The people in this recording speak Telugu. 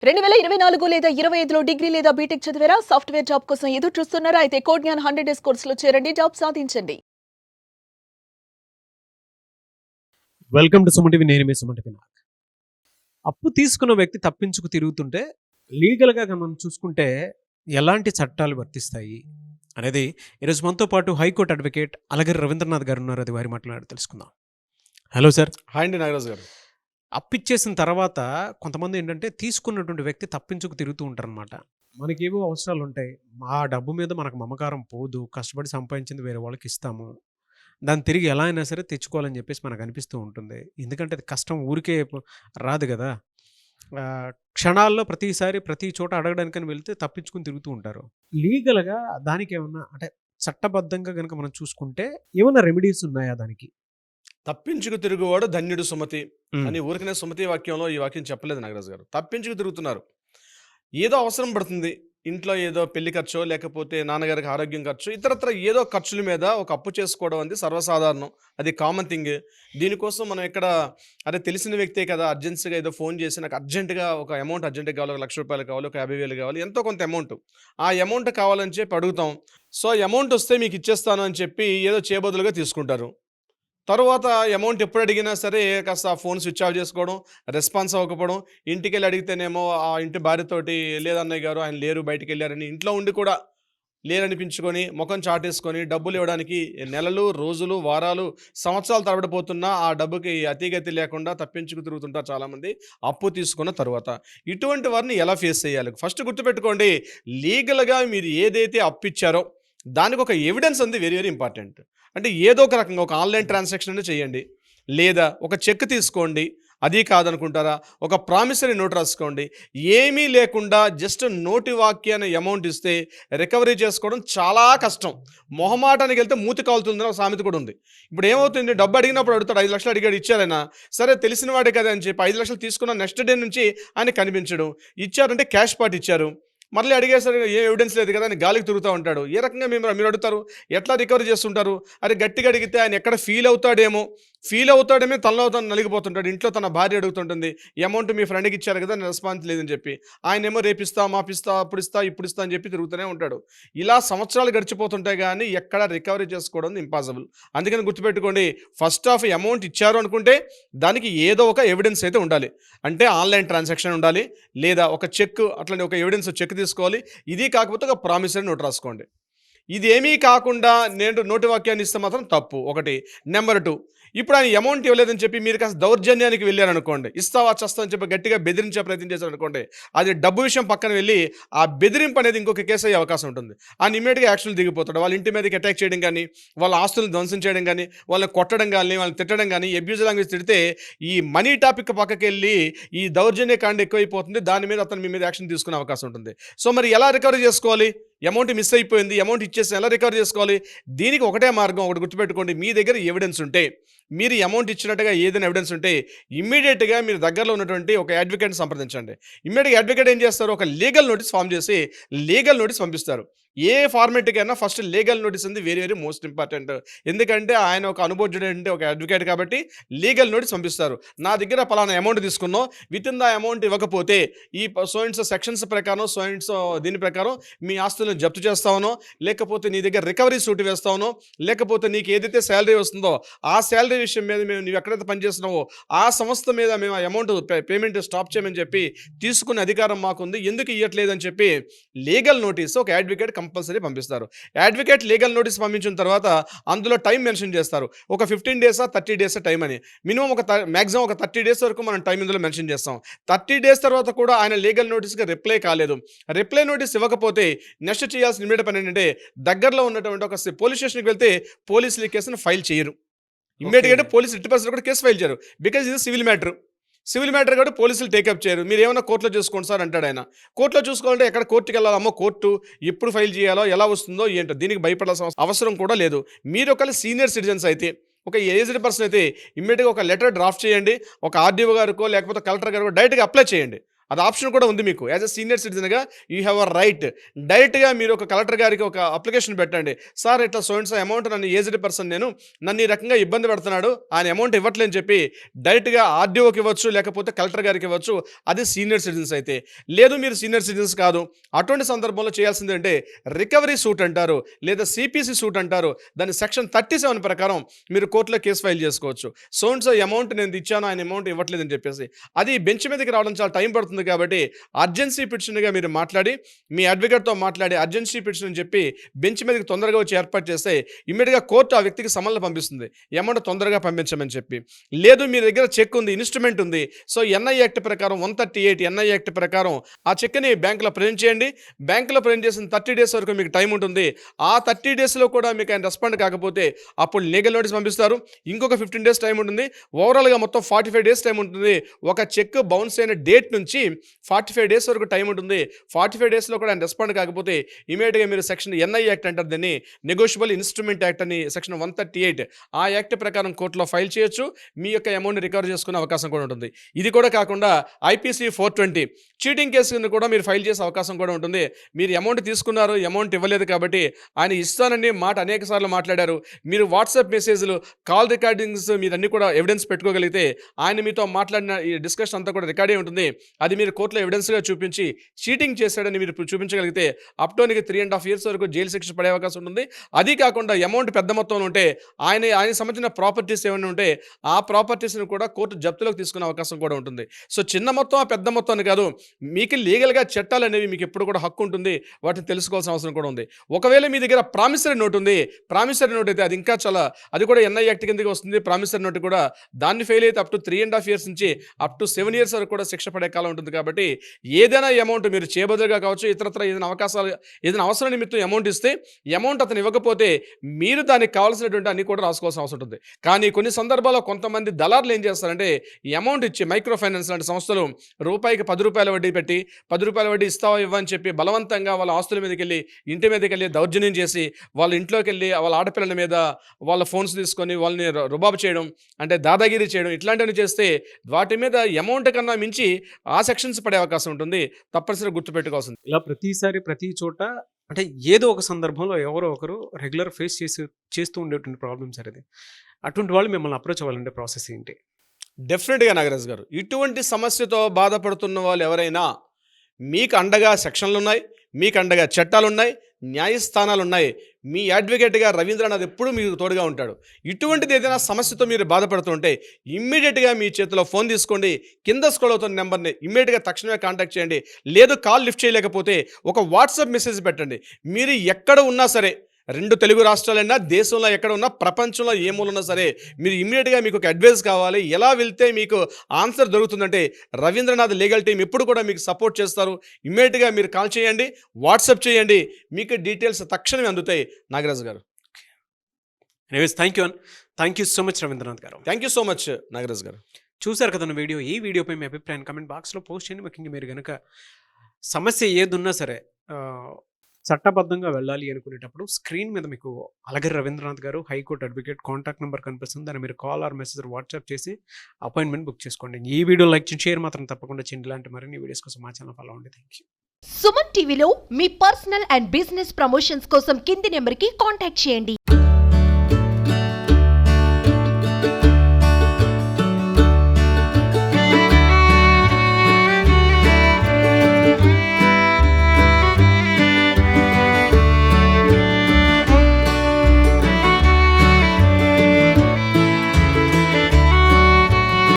2024 లేదా 25లో డిగ్రీ లేదా బీటెక్ చదివారా? సాఫ్ట్‌వేర్ జాబ్ కోసం ఎదురు చూస్తున్నారా? అయితే కోడ్ జ్ఞాన్ 100 డేస్ కోర్సులో చేరండి. జాబ్ సాధించండి. Welcome to Suman TV. నేను మీ సుమన్ టీవీ. అప్పు తీసుకున్న వ్యక్తి తప్పించుకు తిరుగుతుంటే లీగల్‌గా మనం చూసుకుంటే ఎలాంటి చట్టాలు వర్తిస్తాయి అనేది ఈరోజు మనతో పాటు హైకోర్టు అడ్వకేట్ అలగిరి రవీంద్రనాథ్ గారు ఉన్నారు. అది వారి మాట్లాడి తెలుసుకుందాం. Hello sir. హాయ్ అండి నాగరాజు గారు. అప్పిచ్చేసిన తర్వాత కొంతమంది ఏంటంటే తీసుకున్నటువంటి వ్యక్తి తప్పించుకు తిరుగుతూ ఉంటారనమాట. మనకేవో అవసరాలు ఉంటాయి. ఆ డబ్బు మీద మనకు మమకారం పోదు. కష్టపడి సంపాదించింది వేరే వాళ్ళకి ఇస్తాము. దాన్ని తిరిగి ఎలా అయినా సరే తెచ్చుకోవాలని చెప్పేసి మనకు అనిపిస్తూ ఉంటుంది. ఎందుకంటే అది కష్టం ఊరికే రాదు కదా! క్షణాల్లో ప్రతిసారి ప్రతి చోట అడగడానికని వెళ్తే తప్పించుకొని తిరుగుతూ ఉంటారు. లీగల్‌గా దానికేమన్నా అంటే చట్టబద్ధంగా గనుక మనం చూసుకుంటే ఏమన్నా రెమెడీస్ ఉన్నాయా దానికి? తప్పించుకు తిరుగువాడు ధన్యుడు సుమతి హ్మ్. అని ఊరికనే సుమతి వాక్యంలో ఈ వాక్యం చెప్పలేదు నాగరాజు గారు. తప్పించుకు తిరుగుతున్నారు. ఏదో అవసరం పడుతుంది. ఇంట్లో ఏదో పెళ్లి ఖర్చో, లేకపోతే నాన్నగారికి ఆరోగ్యం ఖర్చు, ఇతరత్ర ఏదో ఖర్చుల మీద ఒక అప్పు చేసుకోవడం అనేది సర్వసాధారణం. అది కామన్ థింగ్. దీనికోసం మనం ఇక్కడ అరే తెలిసిన వ్యక్తే కదా అర్జెన్సీగా ఏదో ఫోన్ చేసి నాకు అర్జెంట్‌గా ఒక అమౌంట్ అర్జెంట్‌గా కావాలి. ఒక రూ. 1,00,000 కావాలి, ఒక 50,000 కావాలి, ఎంతో కొంత అమౌంట్. ఆ అమౌంట్ కావాలని చెప్పి అడుగుతాం. సో, అమౌంట్ వస్తే మీకు ఇచ్చేస్తాను అని చెప్పి ఏదో చేయబదులుగా తీసుకుంటారు. తరువాత అమౌంట్ ఎప్పుడు అడిగినా సరే కాస్త ఆ ఫోన్ స్విచ్ ఆఫ్ చేసుకోవడం, రెస్పాన్స్ అవ్వకపోవడం, ఇంటికెళ్ళి అడిగితేనేమో ఆ ఇంటి భార్యతోటి లేదన్నయ్య గారు ఆయన లేరు బయటికెళ్ళారని, ఇంట్లో ఉండి కూడా లేరనిపించుకొని, మొఖం చాటేసుకొని, డబ్బులు ఇవ్వడానికి నెలలు, రోజులు, వారాలు, సంవత్సరాలు తరబడి పోతున్నా ఆ డబ్బుకి అతీగతి లేకుండా తప్పించుకు తిరుగుతుంటారు చాలామంది అప్పు తీసుకున్న తరువాత. ఇటువంటి వారిని ఎలా ఫేస్ చేయాలి? ఫస్ట్ గుర్తుపెట్టుకోండి, లీగల్‌గా మీరు ఏదైతే అప్పిచ్చారో దానికి ఒక ఎవిడెన్స్ ఉంది వెరీ వెరీ ఇంపార్టెంట్. అంటే ఏదో ఒక రకంగా ఒక ఆన్‌లైన్ ట్రాన్సాక్షన్ అనేది చేయండి. లేదా ఒక చెక్ తీసుకోండి. అది కాదనుకుంటారా, ఒక ప్రామిసరీ నోట్ రాసుకోండి. ఏమీ లేకుండా జస్ట్ నోటి వాక్యాన అమౌంట్ ఇస్తే రికవరీ చేసుకోవడం చాలా కష్టం. మొహమాటానికెళ్తే మూతి కాలుతుందని ఒక సామెత కూడా ఉంది. ఇప్పుడు ఏమవుతుంది, డబ్బు అడిగినప్పుడు అడుగుతాడు, 5,00,000 అడిగాడు ఇచ్చారాయన. సరే తెలిసిన వాడే కదా అని చెప్పి 5,00,000 తీసుకున్న నెక్స్ట్ డే నుంచి ఆయన కనిపించడు. ఇచ్చారంటే క్యాష్ పార్ట్ ఇచ్చారు. మళ్ళీ అడిగేసరికి ఏ ఎవిడెన్స్ లేదు కదా అని గాలికి తిరుగుతూ ఉంటాడు. ఏ రకంగా మీరు అడుగుతారు? ఎట్లా రికవరీ చేస్తుంటారు? అరే గట్టిగా అడిగితే ఆయన ఎక్కడ ఫీల్ అవుతాడేమో తనలో తను నలిగిపోతుంటాడు. ఇంట్లో తన భార్య అడుగుతుంటుంది, అమౌంట్ మీ ఫ్రెండ్‌కి ఇచ్చారు కదా రెస్పాన్స్ లేదని చెప్పి. ఆయనేమో రేపిస్తా, మాపిస్తా, అప్పుడిస్తా, ఇప్పుడిస్తా అని చెప్పి తిరుగుతూనే ఉంటాడు. ఇలా సంవత్సరాలు గడిచిపోతుంటాయి గానీ ఎక్కడ రికవరీ చేసుకోవడం ఇంపాసిబుల్. అందుకని గుర్తుపెట్టుకోండి, ఫస్ట్ ఆఫ్ అమౌంట్ ఇచ్చారు అనుకుంటే దానికి ఏదో ఒక ఎవిడెన్స్ అయితే ఉండాలి. అంటే ఆన్‌లైన్ ట్రాన్సాక్షన్ ఉండాలి, లేదా ఒక చెక్, అట్లనే ఒక ఎవిడెన్స్ చెక్ తీసుకోవాలి. ఇది కాకపోతే ఒక ప్రామిసరీ నోట్ రాసుకోండి. ఇదేమీ కాకుండా నేను నోటి వాక్యాన్ని ఇస్తే మాత్రం తప్పు ఒకటి. నెంబర్ 2, ఇప్పుడు ఆయన అమౌంట్ ఇవ్వలేదని చెప్పి మీరు కాస్త దౌర్జన్యానికి వెళ్ళారనుకోండి, ఇస్తావా చస్తావా అని చెప్పి గట్టిగా బెదిరించే ప్రయత్నం చేశారనుకోండి, అది డబ్బు విషయం పక్కన వెళ్ళి ఆ బెదిరింపు అనేది ఇంకొక కేసు అయ్యే అవకాశం ఉంటుంది. ఆయన ఇమ్మీడియట్‌గా యాక్షన్‌లు దిగిపోతాడు. వాళ్ళ ఇంటి మీదకి అటాక్ చేయడం గానీ, వాళ్ళ ఆస్తులను ధ్వంసం చేయడం గానీ, వాళ్ళని కొట్టడం గానీ, వాళ్ళని తిట్టడం గానీ, అబ్యూజ్ లాంగ్వేజ్ తిడితే ఈ మనీ టాపిక్ పక్కకెళ్ళి ఈ దౌర్జన్య కాండ ఎక్కువైపోతుంది. దాని మీద అతను మీ మీద యాక్షన్ తీసుకునే అవకాశం ఉంటుంది. సో, మరి ఎలా రికవరీ చేసుకోవాలి? అమౌంట్ మిస్ అయిపోయింది, అమౌంట్ ఇచ్చేసాం, ఎలా రికవర్ చేసుకోవాలి? దీనికి ఒకటే మార్గం, ఒకటి గుర్తుపెట్టుకోండి. మీ దగ్గర ఎవిడెన్స్ ఉంటే, మీరు అమౌంట్ ఇచ్చినట్టుగా ఏదైనా ఎవిడెన్స్ ఉంటే ఇమ్మీడియట్‌గా మీరు దగ్గరలో ఉన్నటువంటి ఒక అడ్వకేట్‌ని సంప్రదించండి. ఇమ్మీడియట్‌గా అడ్వకేట్ ఏం చేస్తారు, ఒక లీగల్ నోటీస్ ఫార్మ్ చేసి లీగల్ నోటీస్ పంపిస్తారు. ఏ ఫార్మాట్‌కైనా ఫస్ట్ లీగల్ నోటీస్ ఉంది వెరీ వెరీ మోస్ట్ ఇంపార్టెంట్. ఎందుకంటే ఆయన ఒక అనుభవజ్ఞుడైన ఒక అడ్వకేట్ కాబట్టి లీగల్ నోటీస్ పంపిస్తారు. నా దగ్గర పలానా అమౌంట్ తీసుకున్నాం, వితిన్ ద అమౌంట్ ఇవ్వకపోతే ఈ సో అండ్ సో సెక్షన్స్ ప్రకారం, సో అండ్ సో దీని ప్రకారం మీ ఆస్తులను జప్తు చేస్తామనో, లేకపోతే నీ దగ్గర రికవరీ సూట్ వేస్తామనో, లేకపోతే నీకు ఏదైతే శాలరీ వస్తుందో ఆ శాలరీ విషయం మీద మేము నువ్వు ఎక్కడైతే పనిచేస్తున్నావో ఆ సంస్థ మీద మేము ఆ అమౌంట్ పేమెంట్ స్టాప్ చేయమని చెప్పి తీసుకునే అధికారం మాకుంది, ఎందుకు ఇవ్వట్లేదని చెప్పి లీగల్ నోటీస్ ఒక అడ్వకేట్ కంపల్సరీ పంపిస్తారు. అడ్వకేట్ లీగల్ నోటీస్ పంపించిన తర్వాత అందులో టైం మెన్షన్ చేస్తారు. ఒక 15 డేసా 30 డేసా టైం అని. మినిమం మ్యాక్సిమం ఒక 30 డేస్ వరకు మనం టైం ఇందులో మెన్షన్ చేస్తాం. 30 డేస్ తర్వాత కూడా ఆయన లీగల్ నోటీస్‌కి రిప్లై కాలేదు, రిప్లై నోటీస్ ఇవ్వకపోతే నెక్స్ట్ చేయాల్సిన ఇమ్మీడియట్ పని ఏంటంటే దగ్గరలో ఉన్నటువంటి ఒక పోలీస్ స్టేషన్‌కి వెళ్తే పోలీసులు ఈ కేసును ఫైల్ చేయరు. ఇమ్మీడియట్‌గా పోలీసులు ఎట్టి పరిస్థితుల్లో కూడా కేసు ఫైల్ చేయరు. బికాజ్ ఇది సివిల్ మ్యాటర్. సివిల్ మ్యాటర్ కూడా పోలీసులు టేకప్ చేయరు. మీరేమన్నా కోర్టులో చూసుకోండి సార్ అంటాడు ఆయన. కోర్టులో చూసుకోవాలంటే ఎక్కడ కోర్టుకి వెళ్ళాలి, అమ్మో కోర్టు ఎప్పుడు ఫైల్ చేయాలో, ఎలా వస్తుందో ఏంటో, దీనికి భయపడాల్సిన అవసరం కూడా లేదు. మీరు ఒకవేళ సీనియర్ సిటిజన్స్ అయితే, ఒక ఏజ్డ్ పర్సన్ అయితే ఇమ్మీడియట్‌గా ఒక లెటర్ డ్రాఫ్ట్ చేయండి. ఒక ఆర్డీఓ గారికో లేకపోతే కలెక్టర్ గారికో డైరెక్ట్‌గా అప్లై చేయండి. అది ఆప్షన్ కూడా ఉంది మీకు. యాజ్ ఎ సీనియర్ సిటిజన్‌గా యూ హ్యావ్ అ రైట్. డైరెక్ట్‌గా మీరు ఒక కలెక్టర్ గారికి ఒక అప్లికేషన్ పెట్టండి. సార్ ఇట్లా సో అండ్ సో అమౌంట్ నన్ను ఏజ్డ్ పర్సన్ నన్ను ఈ రకంగా ఇబ్బంది పెడుతున్నాడు. ఆయన అమౌంట్ ఇవ్వట్లేదని చెప్పి డైరెక్ట్‌గా ఆర్డీఓకి ఇవ్వచ్చు, లేకపోతే కలెక్టర్ గారికి ఇవ్వచ్చు. అది సీనియర్ సిటిజన్స్ అయితే. లేదు మీరు సీనియర్ సిటిజన్స్ కాదు. అటువంటి సందర్భంలో చేయాల్సింది అంటే రికవరీ సూట్ అంటారు, లేదా సిపిసి సూట్ అంటారు. దాని సెక్షన్ 37 ప్రకారం మీరు కోర్టులో కేసు ఫైల్ చేసుకోవచ్చు. సో అండ్ సో అమౌంట్ నేను ఇచ్చాను, ఆయన అమౌంట్ ఇవ్వట్లేదని చెప్పేసి. అది బెంచ్ మీదకి రావడం చాలా టైం పడుతుంది కాబట్టి అర్జెన్సీ పిటిషన్గా మీరు మాట్లాడి మీ అడ్వకేట్తో మాట్లాడి అర్జెన్సీ పిటిషన్ అని చెప్పి బెంచ్ మీదకి తొందరగా వచ్చి ఏర్పాటు చేస్తే ఇమ్మీడియట్గా కోర్టు ఆ వ్యక్తికి సమన్లు పంపిస్తుంది, అమౌంట్ తొందరగా పంపించమని చెప్పి. లేదు మీ దగ్గర చెక్ ఉంది, ఇన్స్ట్రుమెంట్ ఉంది, సో ఎన్ఐ యాక్ట్ ప్రకారం 138 ఎన్ఐ యాక్ట్ ప్రకారం ఆ చెక్ని బ్యాంకులో ప్రజెంట్ చేయండి. బ్యాంకులో ప్రజెంట్ చేసిన 30 డేస్ వరకు మీకు టైం ఉంటుంది. ఆ 30 డేస్లో కూడా మీకు ఆయన రెస్పాండ్ కాకపోతే అప్పుడు లీగల్ నోటీస్ పంపిస్తారు. ఇంకొక 15 డేస్ టైం ఉంటుంది. ఓవరాల్గా మొత్తం 45 డేస్ టైం ఉంటుంది. ఒక చెక్ బౌన్స్ అయిన డేట్ నుంచి 45 డేస్ వరకు టైం ఉంటుంది. 45 డేస్లో కూడా ఆయన రెస్పాండ్ కాకపోతే ఇమీడియట్గా మీరు సెక్షన్ ఎన్ఐ యాక్ట్ అంటారు దీన్ని, నెగోషియబుల్ ఇన్స్ట్రుమెంట్ యాక్ట్ అని సెక్షన్ 138 ఆ యాక్ట్ ప్రకారం కోర్టులో ఫైల్ చేయొచ్చు. మీ యొక్క అమౌంట్ రికవర్ చేసుకునే అవకాశం కూడా ఉంటుంది. ఇది కూడా కాకుండా ఐపీసీ 420 చీటింగ్ కేసును కూడా మీరు ఫైల్ చేసే అవకాశం కూడా ఉంటుంది. మీరు అమౌంట్ తీసుకున్నారు, అమౌంట్ ఇవ్వలేదు కాబట్టి ఆయన ఇస్తానని మాట అనేక సార్లు మాట్లాడారు. మీరు వాట్సాప్ మెసేజ్లు, కాల్ రికార్డింగ్స్ మీరు అన్ని కూడా ఎవిడెన్స్ పెట్టుకోగలిగితే ఆయన మీతో మాట్లాడిన ఈ డిస్కషన్ అంతా కూడా రికార్డ్ అయి ఉంటుంది. అది మీరు కోర్టులో ఎవిడెన్స్గా చూపించి చీటింగ్ చేశాడని మీరు చూపించగలిగితే అప్ టు 3.5 years వరకు జైలు శిక్ష పడే అవకాశం ఉంటుంది. అది కాకుండా అమౌంట్ పెద్ద మొత్తంలో ఉంటే ఆయన సంబంధించిన ప్రాపర్టీస్ ఏమైనా ఉంటే ఆ ప్రాపర్టీస్ని కూడా కోర్టు జప్తులోకి తీసుకునే అవకాశం కూడా ఉంటుంది. సో చిన్న మొత్తం ఆ పెద్ద మొత్తం అని కాదు, మీకు లీగల్గా చట్టాలు అనేవి మీకు ఎప్పుడు కూడా హక్కు ఉంటుంది. వాటిని తెలుసుకోవాల్సిన అవసరం కూడా ఉంది. ఒకవేళ మీ దగ్గర ప్రామిసరీ నోట్ ఉంది, ప్రామిసరీ నోట్ అయితే అది ఇంకా చాలా, అది కూడా ఎన్ఐ యాక్ట్ కిందకి వస్తుంది. ప్రామిసరీ నోట్ కూడా దాన్ని ఫెయిల్ అయితే అప్ టు 3.5 years నుంచి అప్ టు 7 years వరకు కూడా శిక్ష పడే కాలం ఉంటుంది. కాబట్టి ఏదైనా అమౌంట్ మీరు చేయబదులుగా కావచ్చు, ఇతరత్ర ఏదైనా అవసరం నిమిత్తం అమౌంట్ ఇస్తే అమౌంట్ అతను ఇవ్వకపోతే మీరు దానికి కావాల్సినటువంటి అన్ని కూడా రాసుకోవాల్సిన అవసరం ఉంటుంది. కానీ కొన్ని సందర్భాల్లో కొంతమంది దళారులు ఏం చేస్తారంటే ఈ అమౌంట్ ఇచ్చి మైక్రో ఫైనాన్స్ లాంటి సంస్థలు రూపాయికి 10 రూపాయల వడ్డీ పెట్టి 10 రూపాయల వడ్డీ ఇస్తావా ఇవ్వని చెప్పి బలవంతంగా వాళ్ళ ఆస్తుల మీదకి వెళ్ళి ఇంటి మీదకి వెళ్ళి దౌర్జన్యం చేసి వాళ్ళ ఇంట్లోకి వెళ్ళి వాళ్ళ ఆడపిల్లల మీద వాళ్ళ ఫోన్స్ తీసుకొని వాళ్ళని రుబాబు చేయడం, అంటే దాదాగిరి చేయడం, ఇట్లాంటివన్నీ చేస్తే వాటి మీద అమౌంట్ కన్నా మించి ఆ సెక్షన్స్ పడే అవకాశం ఉంటుంది. తప్పనిసరిగా గుర్తుపెట్టుకోవాల్సింది. ఇలా ప్రతిసారి ప్రతి చోట అంటే ఏదో ఒక సందర్భంలో ఎవరో ఒకరు రెగ్యులర్ ఫేస్ చేస్తూ ఉండేటువంటి ప్రాబ్లమ్స్ అనేది. అటువంటి వాళ్ళు మిమ్మల్ని అప్రోచ్ అవ్వాలంటే ప్రాసెస్ ఏంటి? డెఫినెట్గా నాగరాజు గారు, ఇటువంటి సమస్యతో బాధపడుతున్న వాళ్ళు ఎవరైనా మీకు అండగా సెక్షన్లు ఉన్నాయి, మీకు అండగా చట్టాలు ఉన్నాయి, న్యాయస్థానాలు ఉన్నాయి. మీ అడ్వకేట్గా రవీంద్రనాథ్ ఎప్పుడూ మీకు తోడుగా ఉంటాడు. ఇటువంటిది ఏదైనా సమస్యతో మీరు బాధపడుతుంటే ఇమ్మీడియట్గా మీ చేతిలో ఫోన్ తీసుకోండి. కింద స్క్రోల్ అవుతున్న నెంబర్ని ఇమ్మీడియట్గా తక్షణమే కాంటాక్ట్ చేయండి. లేదు కాల్ లిఫ్ట్ చేయలేకపోతే ఒక వాట్సాప్ మెసేజ్ పెట్టండి. మీరు ఎక్కడ ఉన్నా సరే, 2 తెలుగు రాష్ట్రాలైనా, దేశంలో ఎక్కడ ఉన్నా, ప్రపంచంలో ఏ మూలన్నా సరే, మీరు ఇమ్మీడియట్గా మీకు ఒక అడ్వైస్ కావాలి, ఎలా వెళ్తే మీకు ఆన్సర్ దొరుకుతుందంటే రవీంద్రనాథ్ లీగల్ టీం ఎప్పుడు కూడా మీకు సపోర్ట్ చేస్తారు. ఇమ్మీడియట్గా మీరు కాల్ చేయండి, వాట్సాప్ చేయండి, మీకు డీటెయిల్స్ తక్షణమే అందుతాయి. Nagaraju garu, anyways thank you so much Ravindranath garu. Thank you so much Nagaraju garu. చూసారు కదా వీడియో. ఈ వీడియోపై మీ అభిప్రాయం కామెంట్ బాక్స్లో పోస్ట్ చేయండి. ముఖ్యంగా మీరు కనుక సమస్య ఏదున్నా సరే చట్టబద్ధంగా వెళ్ళాలి అనుకునేటప్పుడు స్క్రీన్ మీద మీకు అలగరి రవీంద్రనాథ్ గారు హైకోర్టు అడ్వకేట్ కాంటాక్ట్ నెంబర్ కనిపిస్తుంది. దాన్ని మీరు కాల్ ఆర్ మెసేజ్ వాట్సాప్ చేసి అపాయింట్మెంట్ బుక్ చేసుకోండి. ఈ వీడియో లైక్ చేసి షేర్ మాత్రం తప్పకుండా చేయండి. ఇలాంటి మరిన్ని వీడియోస్ కోసం మా ఛానల్ ఫాలో అవ్వండి. Thank you. సుమన్ టీవీలో మీ పర్సనల్ అండ్ బిజినెస్ ప్రమోషన్స్ కోసం కింది నెంబర్కి కాంటాక్ట్ చేయండి.